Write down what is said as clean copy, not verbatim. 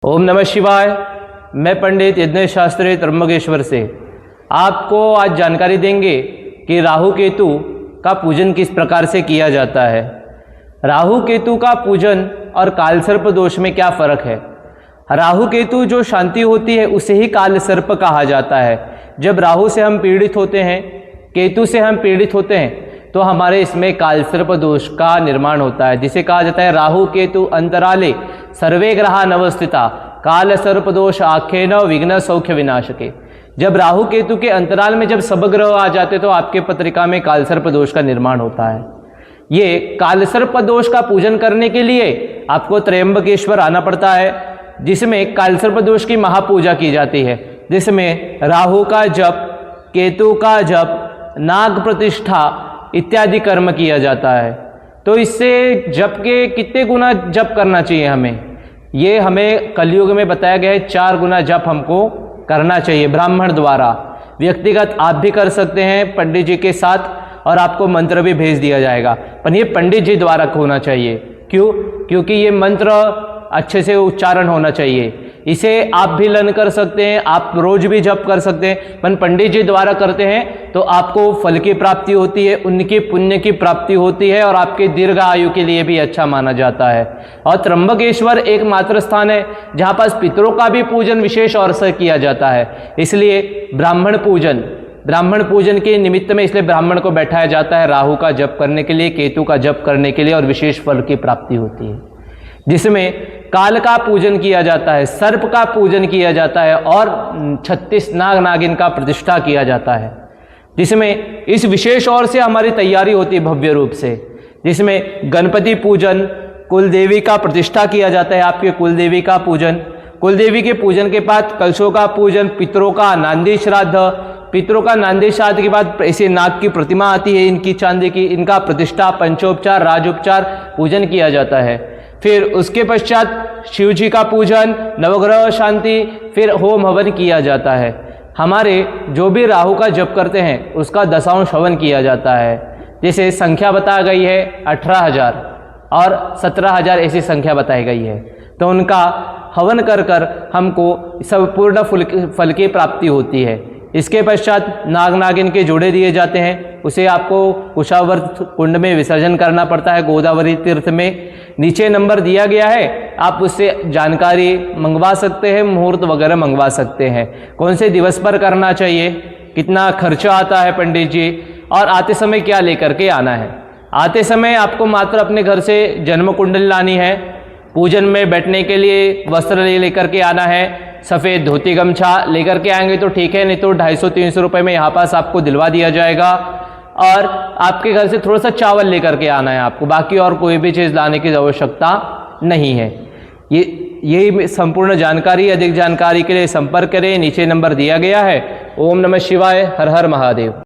ओम नमः शिवाय। मैं पंडित यज्ञेश शास्त्री त्र्यंबकेश्वर से आपको आज जानकारी देंगे कि राहु केतु का पूजन किस प्रकार से किया जाता है। राहु केतु का पूजन और कालसर्प दोष में क्या फ़र्क है। राहु केतु जो शांति होती है उसे ही कालसर्प कहा जाता है। जब राहु से हम पीड़ित होते हैं, केतु से हम पीड़ित होते हैं, तो हमारे इसमें कालसर्प दोष का निर्माण होता है, जिसे कहा जाता है राहु केतु अंतराले सर्वे ग्रहा नवस्थिता काल सर्प दोष आख्ये न विघ्न सौख्य विनाशके। जब राहु केतु के अंतराल में जब सब ग्रह आ जाते तो आपके पत्रिका में कालसर्प दोष का निर्माण होता है। ये कालसर्प दोष का पूजन करने के लिए आपको त्र्यंबकेश्वर आना पड़ता है, जिसमें कालसर्प दोष की महापूजा की जाती है, जिसमें राहु का जप, केतु का जप, नाग प्रतिष्ठा इत्यादि कर्म किया जाता है। तो इससे जप के कितने गुना जप करना चाहिए हमें, ये हमें कलयुग में बताया गया है। 4 गुना जप हमको करना चाहिए ब्राह्मण द्वारा। व्यक्तिगत आप भी कर सकते हैं पंडित जी के साथ, और आपको मंत्र भी भेज दिया जाएगा, पर ये पंडित जी द्वारा होना चाहिए। क्यों? क्योंकि ये मंत्र अच्छे से उच्चारण होना चाहिए। इसे आप भी लर्न कर सकते हैं, आप रोज भी जप कर सकते हैं, पर पंडित जी द्वारा करते हैं तो आपको फल की प्राप्ति होती है, उनकी पुण्य की प्राप्ति होती है, और आपके दीर्घ आयु के लिए भी अच्छा माना जाता है। और त्र्यंबकेश्वर एकमात्र स्थान है जहाँ पास पितरों का भी पूजन विशेष और से किया जाता है। इसलिए ब्राह्मण पूजन के निमित्त में इसलिए ब्राह्मण को बैठाया जाता है राहु का जप करने के लिए, केतु का जप करने के लिए, और विशेष फल की प्राप्ति होती है। जिसमें काल का पूजन किया जाता है, सर्प का पूजन किया जाता है, और 36 नाग नागिन का प्रतिष्ठा किया जाता है। जिसमें इस विशेष ओर से हमारी तैयारी होती है भव्य रूप से, जिसमें गणपति पूजन, कुलदेवी का प्रतिष्ठा किया जाता है, आपके कुलदेवी का पूजन, कुलदेवी के पूजन के बाद कलशों का पूजन, पितरों का नांदी श्राद्ध, पितरों का नांदी श्राद्ध के बाद ऐसे नाग की प्रतिमा आती है इनकी चांदी की, इनका प्रतिष्ठा, पंचोपचार, राजोपचार पूजन किया जाता है। फिर उसके पश्चात शिव जी का पूजन, नवग्रह शांति, फिर होम हवन किया जाता है। हमारे जो भी राहु का जप करते हैं उसका दशांश हवन किया जाता है। जैसे संख्या बता गई है 18,000 और 17,000 ऐसी संख्या बताई गई है, तो उनका हवन कर कर हमको सब पूर्ण फल की प्राप्ति होती है। इसके पश्चात नाग नागिन के जोड़े दिए जाते हैं, उसे आपको कुशावर्त कुंड में विसर्जन करना पड़ता है, गोदावरी तीर्थ में। नीचे नंबर दिया गया है, आप उससे जानकारी मंगवा सकते हैं, मुहूर्त वगैरह मंगवा सकते हैं, कौन से दिवस पर करना चाहिए, कितना खर्चा आता है पंडित जी, और आते समय क्या लेकर के आना है। आते समय आपको मात्र अपने घर से जन्म कुंडली लानी है, पूजन में बैठने के लिए वस्त्र लेकर के आना है, सफ़ेद धोती गमछा लेकर के आएंगे तो ठीक है, नहीं तो 250-300 रुपये में यहाँ पास आपको दिलवा दिया जाएगा। और आपके घर से थोड़ा सा चावल लेकर के आना है आपको, बाकी और कोई भी चीज़ लाने की आवश्यकता नहीं है। यही संपूर्ण जानकारी, अधिक जानकारी के लिए संपर्क करें, नीचे नंबर दिया गया है। ओम नमः शिवाय, हर हर महादेव।